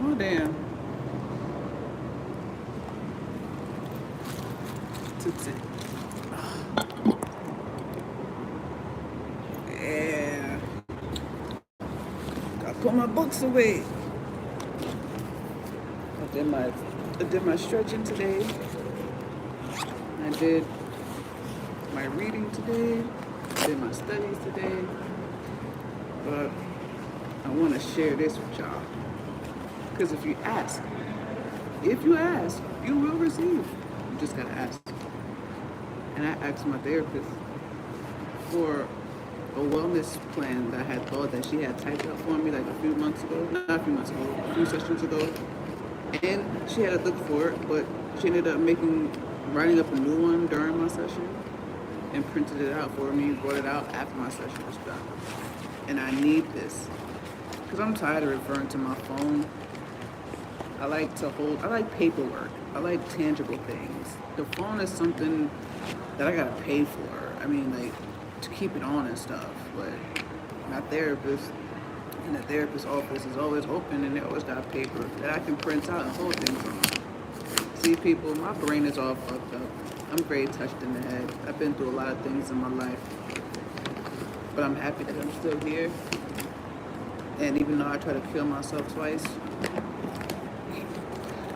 Oh, damn. Tootsie. Yeah. I put my books away. I did my stretching today. I did my reading today. I did my studies today. But I want to share this with y'all. Because if you ask, you will receive. You just gotta ask. And I asked my therapist for a wellness plan that I had thought that she had typed up for me like a few months ago. Not a few months ago, a few sessions ago. And she had to look for it, but she ended up writing up a new one during my session and printed it out for me, brought it out after my session was done. And I need this because I'm tired of referring to my phone. I like paperwork. I like tangible things. The phone is something that I gotta pay for. I mean, like, to keep it on and stuff. But my therapist in the therapist's office is always open and they always got paper that I can print out and hold things on. See, people, my brain is all fucked up. I'm very touched in the head. I've been through a lot of things in my life. But I'm happy that I'm still here. And even though I tried to kill myself twice,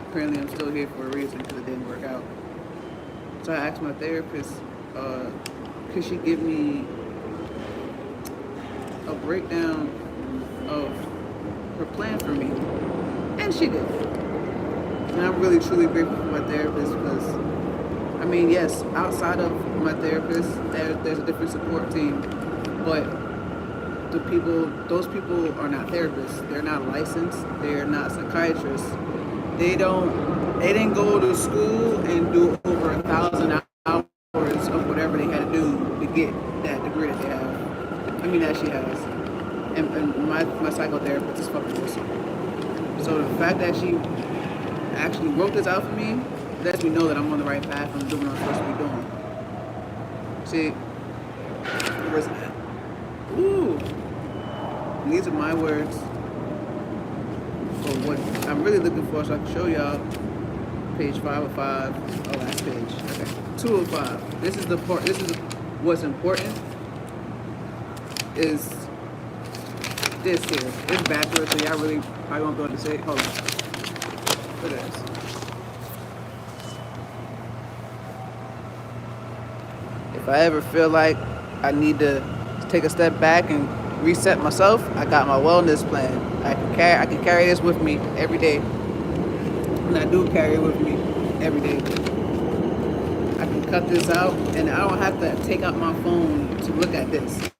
apparently I'm still here for a reason because it didn't work out. So I asked my therapist, could she give me a breakdown of her plan for me? And she did. And I'm really truly grateful for my therapist because, I mean, yes, outside of my therapist, there's a different support team, but those people are not therapists. They're not licensed. They're not psychiatrists. They didn't go to school and do over 1,000 hours of whatever they had to do to get that degree that they have. I mean, that she has. And my psychotherapist is fucking awesome. So the fact that she actually wrote this out for me lets me know that I'm on the right path and doing what I'm supposed to be doing. See, where's that? Ooh. These are my words for what I'm really looking for, so I can show y'all. Page 505. Oh, last page. Okay. 205. This is the part. This is what's important. Is this here? It's backwards, so y'all really probably won't be able to say it. Hold on. Look at this. If I ever feel like I need to take a step back and reset myself, I got my wellness plan. I can carry this with me every day. And I do carry it with me every day. I can cut this out and I don't have to take out my phone to look at this.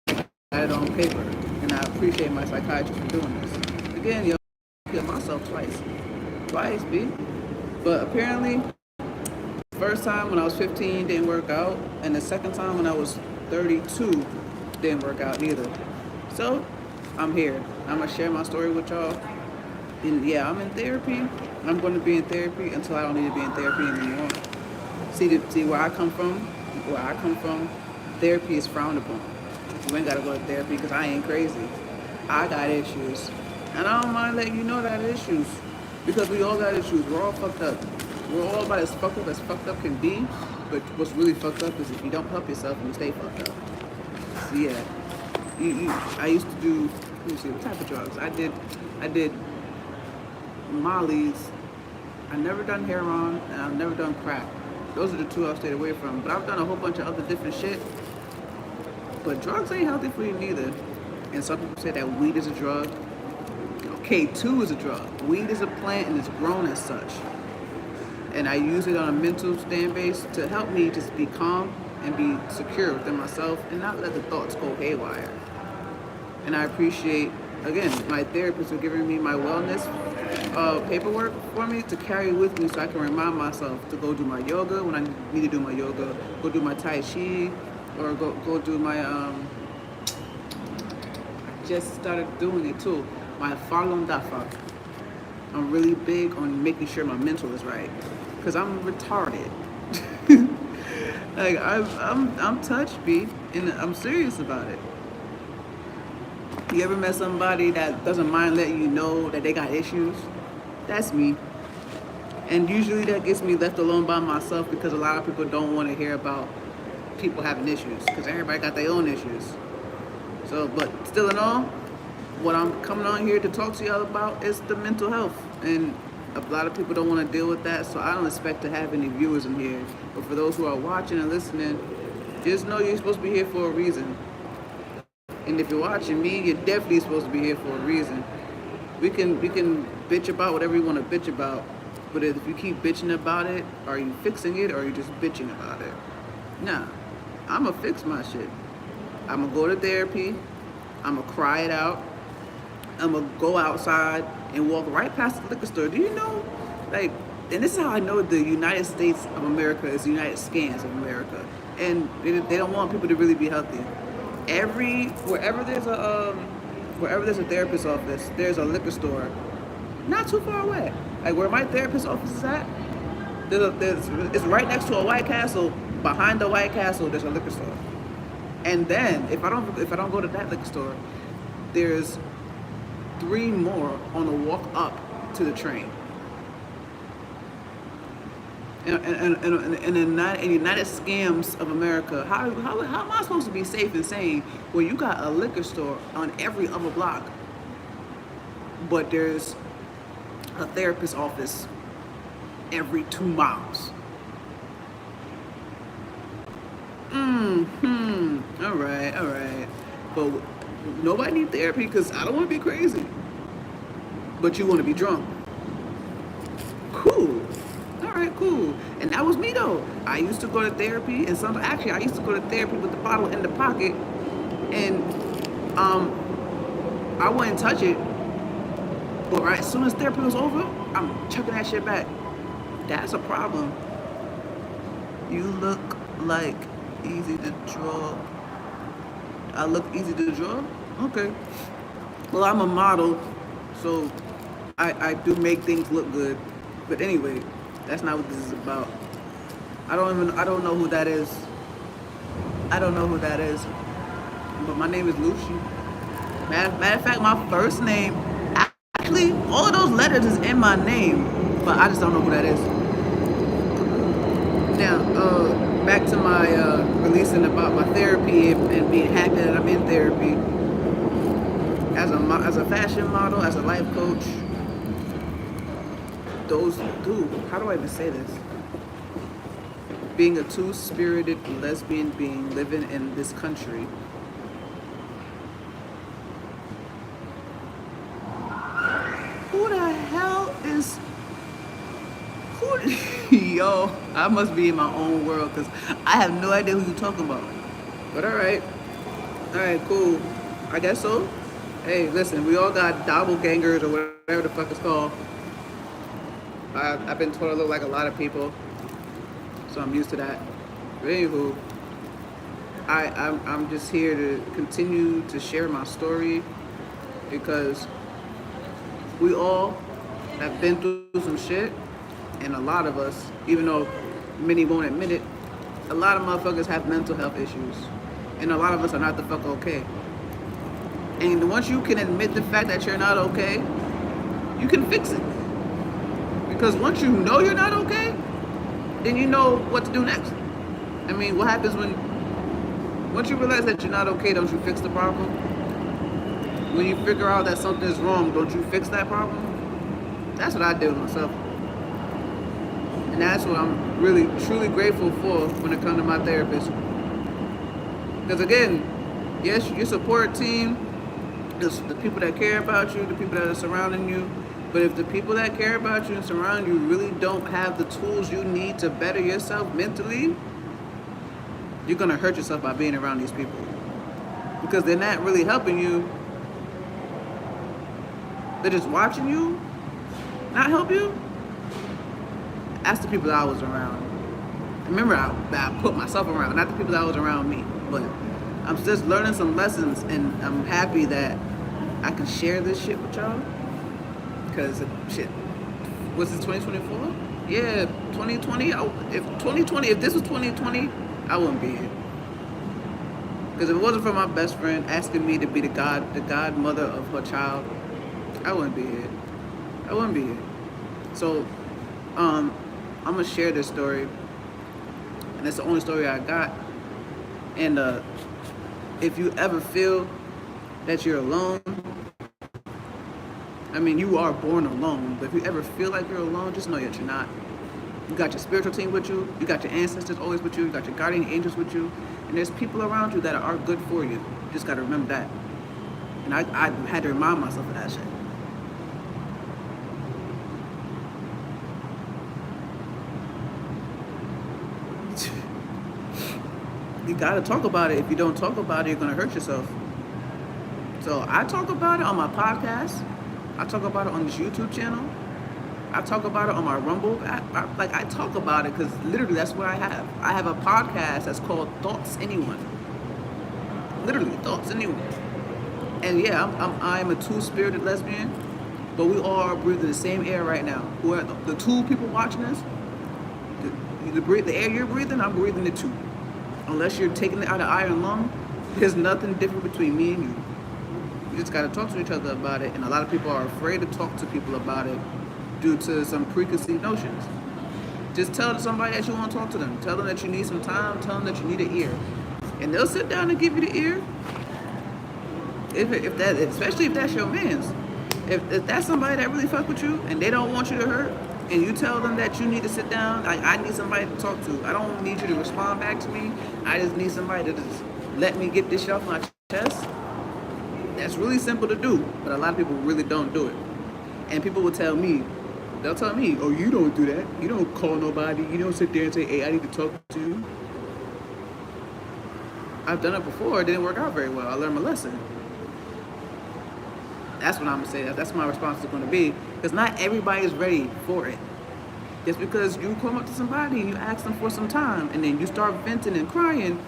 I got it on paper. And I appreciate my psychiatrist for doing this. Again, yo, I killed myself twice, B. But apparently, the first time when I was 15 didn't work out, and the second time when I was 32 didn't work out either. So I'm here. I'm gonna share my story with y'all. And yeah, I'm in therapy. I'm going to be in therapy until I don't need to be in therapy anymore. See where I come from. Therapy is frowned upon. You ain't gotta go to therapy because I ain't crazy. I got issues, and I don't mind letting you know that I got issues because we all got issues. We're all fucked up. We're all about as fucked up can be. But what's really fucked up is if you don't help yourself, you stay fucked up. So yeah, I used to do. Let me see what type of drugs I did. Molly's. I've never done heroin and I've never done crack. Those are the two I've stayed away from. But I've done a whole bunch of other different shit. But drugs ain't healthy for you neither. And some people say that weed is a drug. K2 is a drug. Weed is a plant and it's grown as such. And I use it on a mental stand base to help me just be calm and be secure within myself and not let the thoughts go haywire. And I appreciate, again, my therapist for giving me my wellness paperwork for me to carry with me so I can remind myself to go do my yoga when I need to do my yoga, go do my Tai Chi, or go do my, I just started doing it too, my Falun Dafa. I'm really big on making sure my mental is right because I'm retarded. Like I'm touched, B, and I'm serious about it. You ever met somebody that doesn't mind letting you know that they got issues? That's me. And usually that gets me left alone by myself because a lot of people don't want to hear about people having issues because everybody got their own issues. So, but still in all, what I'm coming on here to talk to y'all about is the mental health. And a lot of people don't want to deal with that, so I don't expect to have any viewers in here. But for those who are watching and listening, just know you're supposed to be here for a reason. And if you're watching me, you're definitely supposed to be here for a reason. We can bitch about whatever you want to bitch about, but if you keep bitching about it, are you fixing it or are you just bitching about it? Nah, I'ma fix my shit. I'ma go to therapy. I'ma cry it out. I'ma go outside and walk right past the liquor store. Do you know, like, and this is how I know the United States of America is the United Scans of America, and they don't want people to really be healthy. Wherever there's a therapist office, there's a liquor store not too far away. Like where my therapist office is at, it's right next to a White Castle. Behind the White Castle, there's a liquor store. And then if I don't go to that liquor store, there's 3 more on the walk up to the train. In the United Scams of America, how am I supposed to be safe and sane when you got a liquor store on every other block, but there's a therapist office every 2 miles? All right. But nobody needs therapy because I don't want to be crazy. But you want to be drunk. Cool. All right, cool. And that was me though. I used to go to therapy, and I used to go to therapy with the bottle in the pocket, and I wouldn't touch it. But right as soon as therapy was over, I'm chucking that shit back. That's a problem. You look like easy to draw. I look easy to draw? Okay. Well, I'm a model, so I do make things look good. But anyway, that's not what this is about. I don't know who that is. I don't know who that is. But my name is Lucy. Matter of fact, my first name, actually, all of those letters is in my name, but I just don't know who that is. Now, back to my releasing about my therapy and being happy that I'm in therapy. As a fashion model, as a life coach, how do I even say this? Being a two-spirited lesbian being living in this country, who the hell is... Yo, I must be in my own world because I have no idea who you're talking about. But all right, cool. I guess so. Hey, listen, we all got doppelgangers or whatever the fuck it's called. I've been told I look like a lot of people, so I'm used to that. But anywho, I'm just here to continue to share my story because we all have been through some shit. And a lot of us, even though many won't admit it, a lot of motherfuckers have mental health issues. And a lot of us are not the fuck okay. And once you can admit the fact that you're not okay, you can fix it. Because once you know you're not okay, then you know what to do next. I mean, what happens once you realize that you're not okay, don't you fix the problem? When you figure out that something's wrong, don't you fix that problem? That's what I did with myself. And that's what I'm really, truly grateful for when it comes to my therapist. Because again, yes, your support team, the people that care about you, the people that are surrounding you, but if the people that care about you and surround you really don't have the tools you need to better yourself mentally, you're going to hurt yourself by being around these people. Because they're not really helping you. They're just watching you not help you. That's the people that I was around. Remember, I put myself around, not the people that was around me. But I'm just learning some lessons, and I'm happy that I can share this shit with y'all. Because shit, was it 2024? Yeah, 2020. If this was 2020, I wouldn't be here. Because if it wasn't for my best friend asking me to be the godmother of her child, I wouldn't be here. I wouldn't be here. So, I'm gonna share this story, and it's the only story I got. And if you ever feel that you're alone, I mean, you are born alone, but if you ever feel like you're alone, just know that you're not. You got your spiritual team with you, you got your ancestors always with you got your guardian angels with you, and there's people around you that are good for you. You just gotta remember that. And I had to remind myself of that shit. You gotta talk about it. If you don't talk about it, you're gonna hurt yourself. So I talk about it on my podcast. I talk about it on this YouTube channel. I talk about it on my Rumble. I talk about it because literally that's what I have. I have a podcast that's called Thoughts Anyone. Literally, Thoughts Anyone. And yeah, I'm a two-spirited lesbian, but we all are breathing the same air right now. Who are the two people watching us? The air you're breathing, I'm breathing it too. Unless you're taking it out of iron lung, there's nothing different between me and you. You just gotta talk to each other about it, and a lot of people are afraid to talk to people about it due to some preconceived notions. Just tell somebody that you want to talk to them. Tell them that you need some time. Tell them that you need an ear, and they'll sit down and give you the ear. Especially if that's your man's. If that's somebody that really fuck with you and they don't want you to hurt, and you tell them that you need to sit down, like I need somebody to talk to. I don't need you to respond back to me. I just need somebody to just let me get this shit off my chest. That's really simple to do, but a lot of people really don't do it. And people will tell me, they'll tell me, oh, you don't do that. You don't call nobody. You don't sit there and say, hey, I need to talk to you. I've done it before. It didn't work out very well. I learned my lesson. That's what I'm going to say. That's what my response is going to be. Because not everybody is ready for it. Just because you come up to somebody and you ask them for some time and then you start venting and crying,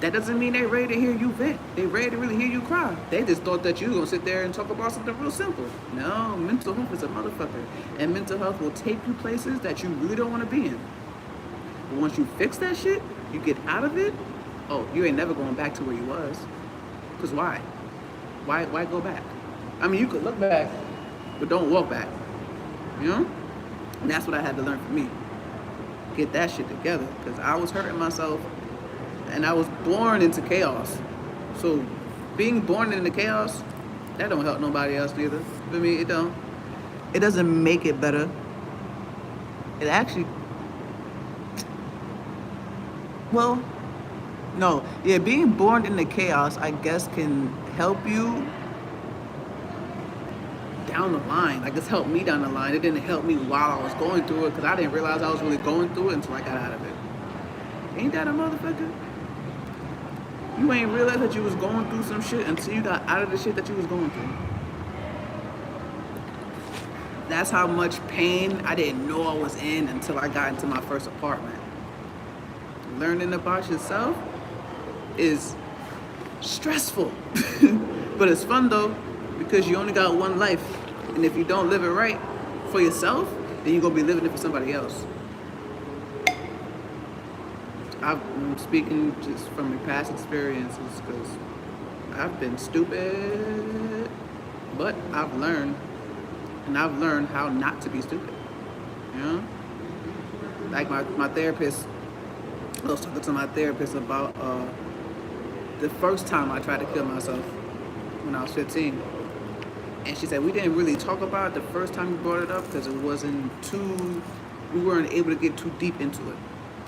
that doesn't mean they're ready to hear you vent. They're ready to really hear you cry. They just thought that you were going to sit there and talk about something real simple. No, mental health is a motherfucker. And mental health will take you places that you really don't want to be in. But once you fix that shit, you get out of it, oh, you ain't never going back to where you was. Because why? Why go back? I mean, you could look back, but don't walk back. You know? And that's what I had to learn from me. Get that shit together. Because I was hurting myself. And I was born into chaos. So being born into chaos, that don't help nobody else either. For me, it don't. It doesn't make it better. It actually, well, no. Yeah, being born into chaos, I guess, can help you down the line. Like, it's helped me down the line. It didn't help me while I was going through it because I didn't realize I was really going through it until I got out of it. Ain't that a motherfucker? You ain't realized that you was going through some shit until you got out of the shit that you was going through. That's how much pain I didn't know I was in until I got into my first apartment. Learning about yourself is stressful. But it's fun though, because you only got one life. And if you don't live it right for yourself, then you're gonna be living it for somebody else. I'm speaking just from my past experiences because I've been stupid, but I've learned, and I've learned how not to be stupid, you know? Like my therapist, I was talking to my therapist about the first time I tried to kill myself when I was 15. And she said, we didn't really talk about it the first time we brought it up because we weren't able to get too deep into it.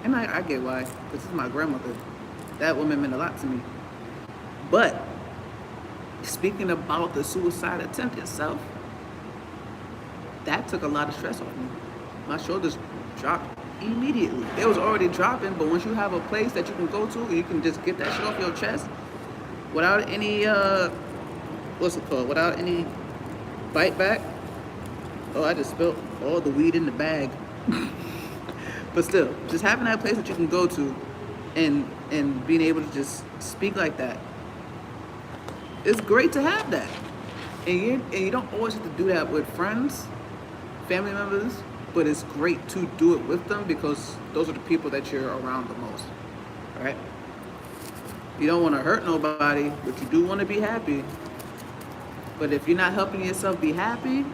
And I get why, because this is my grandmother. That woman meant a lot to me. But speaking about the suicide attempt itself, that took a lot of stress off me. My shoulders dropped immediately. They was already dropping, but once you have a place that you can go to, you can just get that shit off your chest without any, without any bite back. Oh, I just spilled all the weed in the bag. But still, just having that place that you can go to and being able to just speak like that, it's great to have that. And you don't always have to do that with friends, family members, but it's great to do it with them because those are the people that you're around the most, right? You don't want to hurt nobody, but you do want to be happy. But if you're not helping yourself be happy,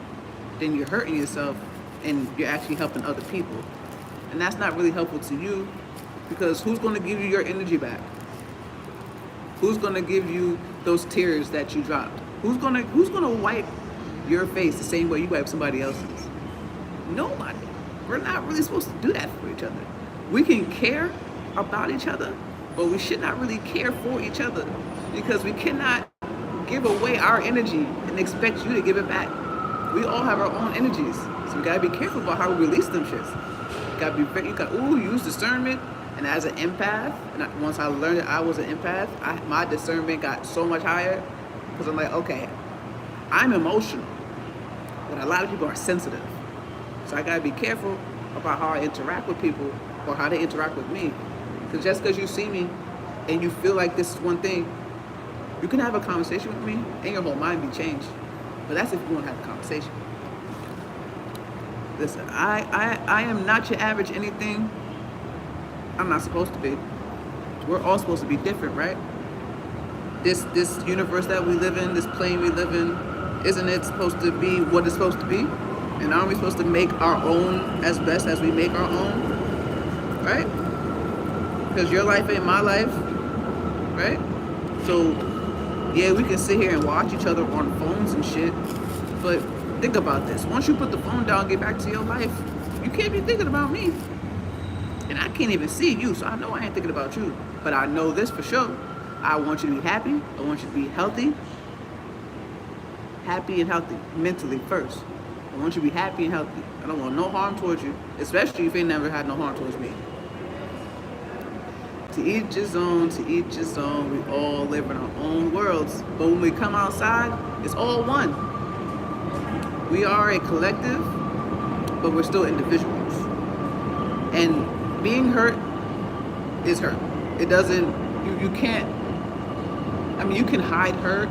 then you're hurting yourself and you're actually helping other people. And that's not really helpful to you, because who's going to give you your energy back? Who's going to give you those tears that you dropped? Who's going to wipe your face the same way you wipe somebody else's? Nobody. We're not really supposed to do that for each other. We can care about each other, but we should not really care for each other, because we cannot give away our energy and expect you to give it back. We all have our own energies, so we gotta be careful about how we release them shits. You got use discernment. And as an empath, and once I learned that I was an empath, my discernment got so much higher, because I'm like, okay, I'm emotional, but a lot of people are sensitive. So I gotta be careful about how I interact with people or how they interact with me. Because just because you see me and you feel like this is one thing, you can have a conversation with me and your whole mind be changed. But that's if you want to have a conversation. Listen, I am not your average anything. I'm not supposed to be. We're all supposed to be different, right? This universe that we live in, this plane we live in, isn't it supposed to be what it's supposed to be? And aren't we supposed to make our own as best as we make our own? Right? Because your life ain't my life, right? So, yeah, we can sit here and watch each other on phones and shit, but think about this. Once you put the phone down and get back to your life, you can't be thinking about me. And I can't even see you, so I know I ain't thinking about you. But I know this for sure. I want you to be happy. I want you to be healthy. Happy and healthy, mentally first. I want you to be happy and healthy. I don't want no harm towards you, especially if you never had no harm towards me. To each his own, to each his own. We all live in our own worlds. But when we come outside, it's all one. We are a collective, but we're still individuals. And being hurt is hurt. It doesn't, you can't, I mean, you can hide hurt,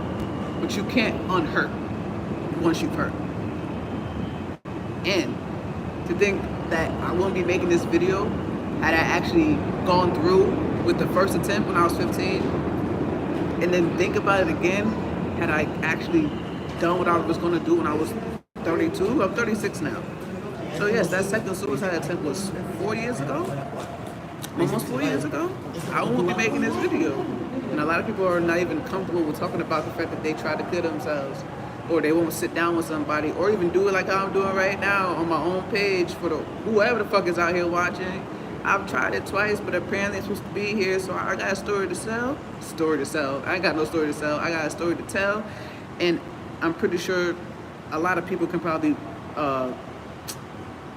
but you can't unhurt once you've hurt. And to think that I wouldn't be making this video had I actually gone through with the first attempt when I was 15, and then think about it again, had I actually done what I was going to do when I was 32, I'm 36 now. So yes, that second suicide attempt was 4 years ago, almost 4 years ago. I won't be making this video. And a lot of people are not even comfortable with talking about the fact that they tried to kill themselves, or they won't sit down with somebody, or even do it like I'm doing right now on my own page for whoever the fuck is out here watching. I've tried it twice, but apparently it's supposed to be here, so I got a story to sell. Story to sell. I ain't got no story to sell. I got a story to tell. And I'm pretty sure a lot of people can probably,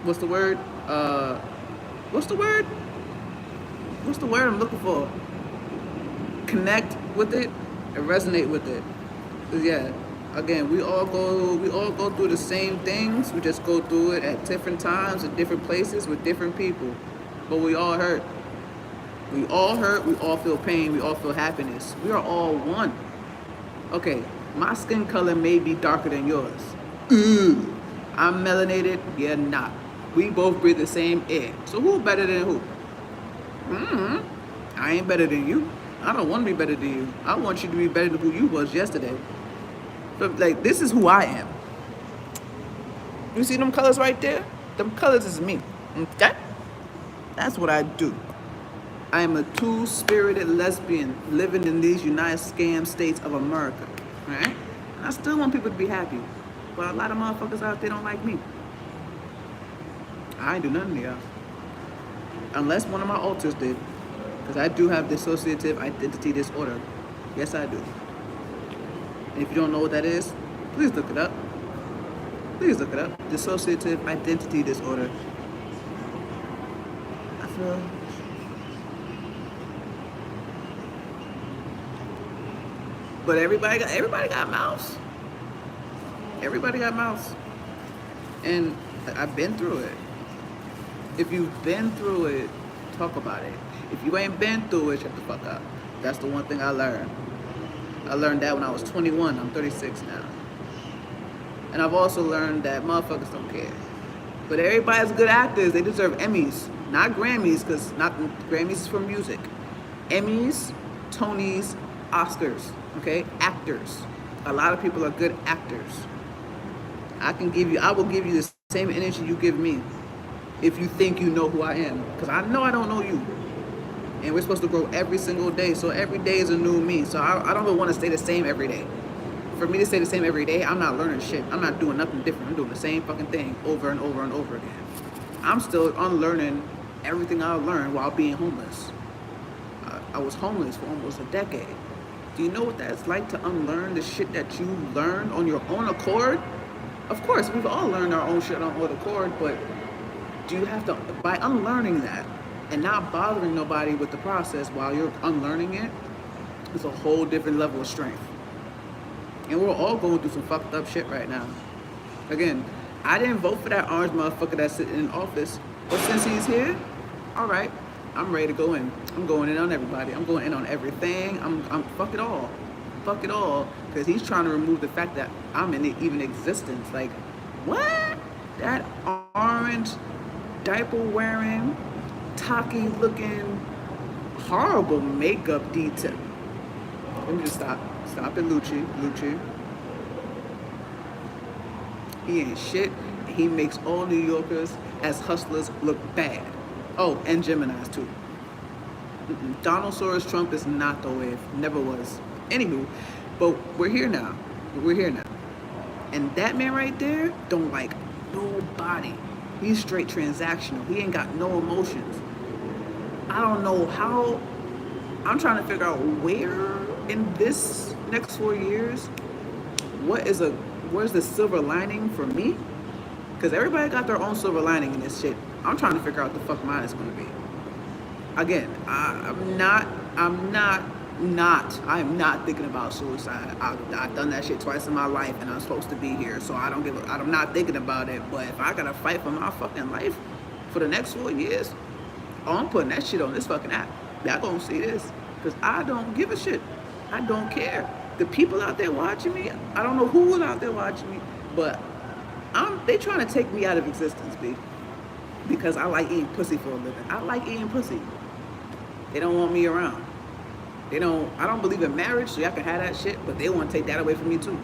what's the word? What's the word I'm looking for? Connect with it and resonate with it. 'Cause yeah, again, we all go through the same things. We just go through it at different times, at different places, with different people. But we all hurt. We all hurt. We all feel pain. We all feel happiness. We are all one. Okay, my skin color may be darker than yours. I'm melanated. You're not. We both breathe the same air. So who better than who? I ain't better than you. I don't want to be better than you. I want you to be better than who you was yesterday. But like, this is who I am. You see them colors right there? Them colors is me. Okay? That's what I do. I am a two-spirited lesbian living in these United States of America. Right? And I still want people to be happy. But a lot of motherfuckers out there don't like me. I ain't do nothing to y'all. Unless one of my alters did. Because I do have dissociative identity disorder. Yes, I do. And if you don't know what that is, please look it up. Please look it up. Dissociative identity disorder. I feel... But everybody got mouths. Everybody got mouths. And I've been through it. If you've been through it, talk about it. If you ain't been through it, shut the fuck up. That's the one thing I learned. I learned that when I was 21. I'm 36 now. And I've also learned that motherfuckers don't care. But everybody's good actors. They deserve Emmys. Not Grammys, because not Grammys is for music. Emmys Tonys, Oscars, okay? Actors. A lot of people are good actors. I will give you the same energy you give me if you think you know who I am. Because I know I don't know you. And we're supposed to grow every single day. So every day is a new me. So I don't even want to stay the same every day. For me to stay the same every day, I'm not learning shit. I'm not doing nothing different. I'm doing the same fucking thing over and over and over again. I'm still unlearning everything I learned while being homeless. I was homeless for almost a decade. Do you know what that's like to unlearn the shit that you learned on your own accord? Of course, we've all learned our own shit on our own accord, but do you have to, by unlearning that and not bothering nobody with the process while you're unlearning it, it's a whole different level of strength. And we're all going through some fucked up shit right now. Again, I didn't vote for that orange motherfucker that's sitting in office, but since he's here, all right, I'm ready to go in. I'm going in on everybody. I'm going in on everything. I'm fuck it all. Fuck it all. Because he's trying to remove the fact that I'm in even existence. Like, what? That orange diaper wearing, tacky looking, horrible makeup detail. Let me just stop. Stop it, Lucci. He ain't shit. He makes all New Yorkers as hustlers look bad. Oh, and Geminis too. Donald Soros Trump is not the wave. Never was. Anywho, but we're here now. And that man right there don't like nobody. He's straight transactional. He ain't got no emotions. I don't know how. I'm trying to figure out where in this next 4 years, where's the silver lining for me? Because everybody got their own silver lining in this shit. I'm trying to figure out what the fuck mine is going to be. Again, I'm not thinking about suicide. I've done that shit twice in my life, and I'm supposed to be here, so I'm not thinking about it. But if I gotta fight for my fucking life for the next 4 years, I'm putting that shit on this fucking app. Y'all gonna see this, because I don't give a shit. I don't care. The people out there watching me, I don't know who is out there watching me, but they trying to take me out of existence, B. Because I like eating pussy for a living. I like eating pussy. They don't want me around. I don't believe in marriage, so y'all can have that shit, but they want to take that away from me too.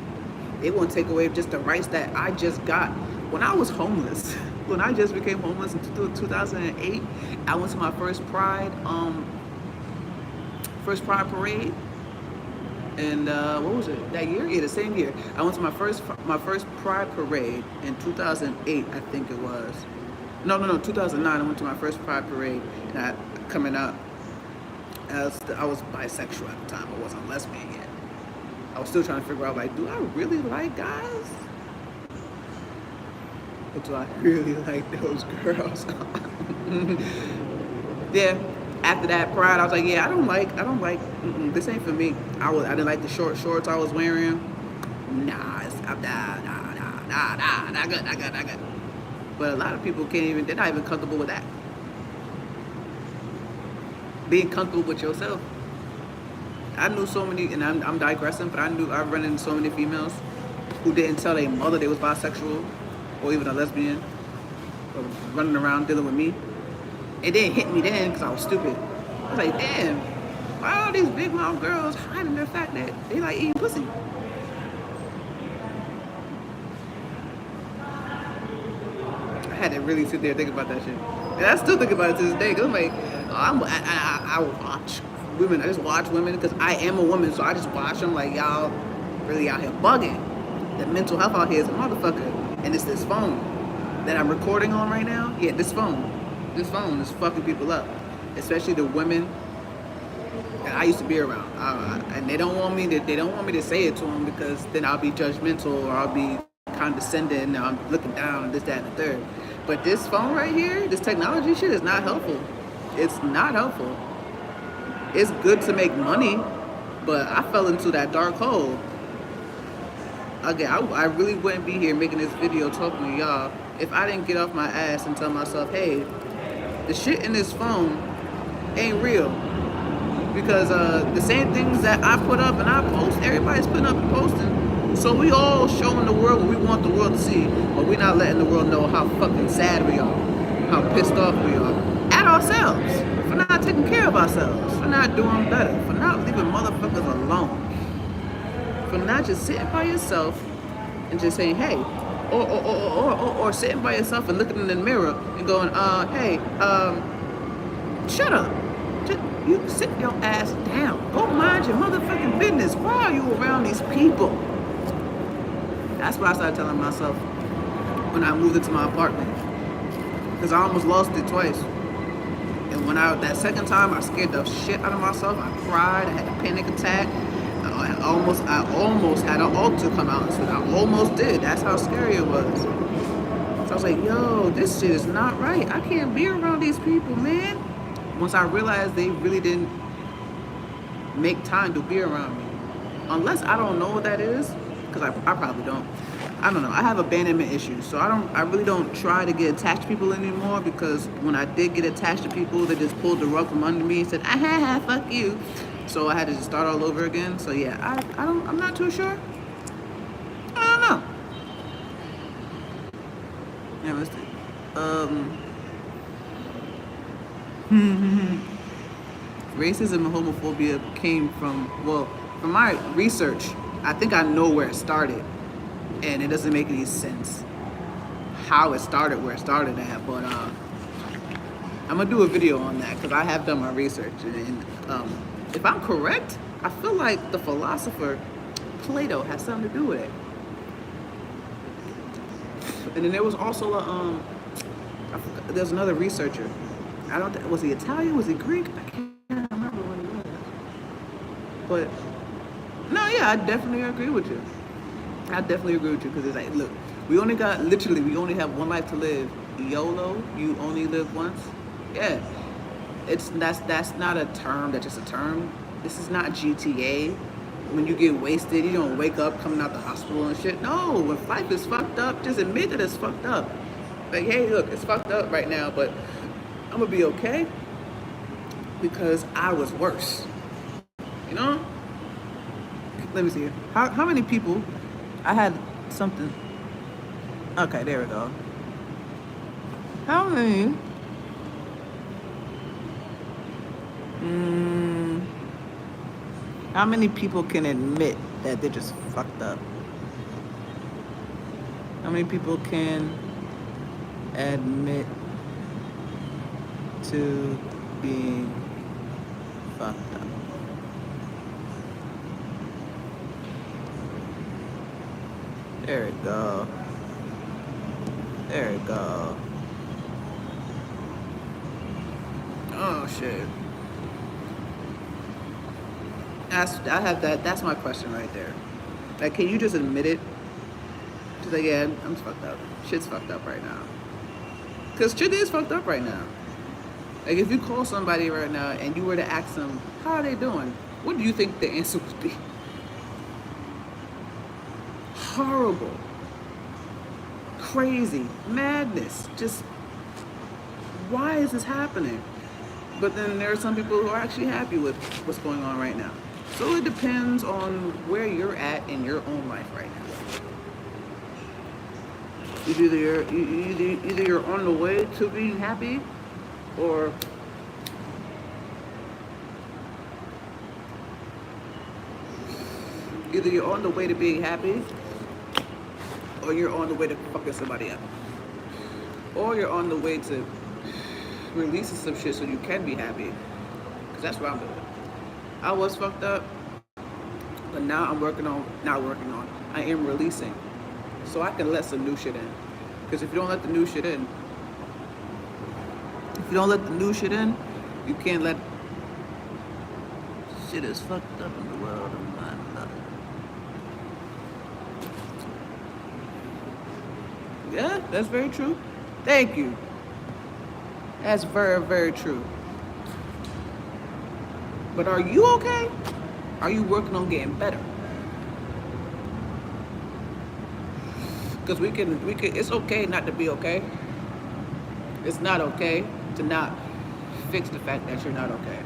They want to take away just the rights that I just got. When I was homeless, when I just became homeless in 2008, I went to my first Pride parade. And what was it? That year? Yeah, the same year. I went to my first Pride parade in 2008, I think it was. No, 2009. I went to my first Pride parade, and coming up, I was bisexual at the time. I wasn't lesbian yet. I was still trying to figure out, like, do I really like guys? Or do I really like those girls? Yeah. After that Pride, I was like, yeah, I don't like, this ain't for me. I didn't like the short shorts I was wearing. Nah, not good. But a lot of people they're not even comfortable with that. Being comfortable with yourself. I knew so many, and I'm digressing, but I've run into so many females who didn't tell their mother they was bisexual or even a lesbian, or running around dealing with me. It didn't hit me then because I was stupid. I was like, damn, why are all these big mouth girls hiding the fact that they like eating pussy? I had to really sit there and think about that shit. And I still think about it to this day. Cause I'm like, I watch women. I just watch women because I am a woman. So I just watch them like, y'all really out here bugging. The mental health out here is a motherfucker. And it's this phone that I'm recording on right now. Yeah, this phone is fucking people up, especially the women that I used to be around. And they don't want me to say it to them because then I'll be judgmental or I'll be condescending. I'm looking down and this, that, and the third. But this phone right here, this technology shit is not helpful. It's not helpful. It's good to make money, but I fell into that dark hole. Again, I really wouldn't be here making this video talking to y'all if I didn't get off my ass and tell myself, hey, the shit in this phone ain't real. Because the same things that I put up and I post, everybody's putting up and posting. So we all showing the world what we want the world to see, but we're not letting the world know how fucking sad we are, how pissed off we are. at ourselves, for not taking care of ourselves, for not doing better, for not leaving motherfuckers alone, for not just sitting by yourself and just saying, hey, or sitting by yourself and looking in the mirror and going, hey, shut up. Just, you sit your ass down. Go mind your motherfucking business. Why are you around these people? That's what I started telling myself when I moved into my apartment. Because I almost lost it twice. And when that second time, I scared the shit out of myself. I cried. I had a panic attack. I almost had an altar come out and said, I almost did. That's how scary it was. So I was like, yo, this shit is not right. I can't be around these people, man. Once I realized they really didn't make time to be around me. Unless I don't know what that is, because I probably don't. I don't know. I have abandonment issues, so I really don't try to get attached to people anymore, because when I did get attached to people, they just pulled the rug from under me and said, fuck you. So I had to just start all over again. So yeah, I'm not too sure. I don't know. Yeah, let's see. Racism and homophobia came from my research, I think I know where it started. And it doesn't make any sense how it started, where it started at. But I'm going to do a video on that, because I have done my research. And if I'm correct, I feel like the philosopher Plato has something to do with it. And then there was also there's another researcher. Was he Italian? Was he Greek? I can't remember what he was. But no, yeah, I definitely agree with you. Because it's like, look, we only have one life to live. YOLO, you only live once. Yeah, that's not a term. That's just a term. This is not GTA. When you get wasted, you don't wake up coming out the hospital and shit. No, when life is fucked up, just admit that it's fucked up. Like, hey, look, it's fucked up right now, but I'm gonna be okay because I was worse. You know? Let me see. How many people? I had something. Okay, there we go. How many? How many people can admit that they're just fucked up? How many people can admit to being fucked up? There we go. There we go. Oh shit. That's my question right there. Like, can you just admit it? Just like, yeah, I'm fucked up. Shit's fucked up right now. Because shit is fucked up right now. Like, if you call somebody right now and you were to ask them, how are they doing? What do you think the answer would be? Horrible. Crazy. Madness. Just, why is this happening? But then there are some people who are actually happy with what's going on right now. So it depends on where you're at in your own life right now. Either you're on the way to being happy, or either you're on the way to being happy, or you're on the way to fucking somebody up, or you're on the way to releasing some shit so you can be happy. Because that's what I'm doing. I was fucked up, but now I'm I am releasing. So I can let some new shit in. Because if you don't let the new shit in, you can't let shit is fucked up in the world of my love. Yeah, that's very true. Thank you. That's very, very true. But are you okay? Are you working on getting better? Because we can, it's okay not to be okay. It's not okay to not fix the fact that you're not okay.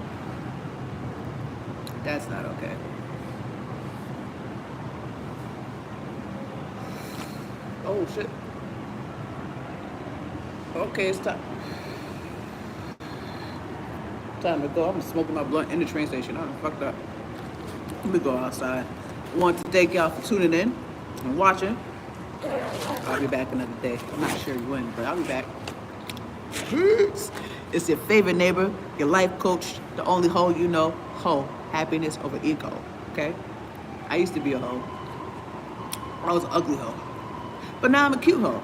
That's not okay. Oh shit. Okay, it's time. Time to go. I'm smoking my blunt in the train station. I done fucked up. Let me go outside. Want to thank y'all for tuning in and watching. I'll be back another day. I'm not sure when, but I'll be back. Peace. It's your favorite neighbor, your life coach, the only hoe you know, hoe. Happiness over ego, okay? I used to be a hoe. I was an ugly hoe. But now I'm a cute hoe.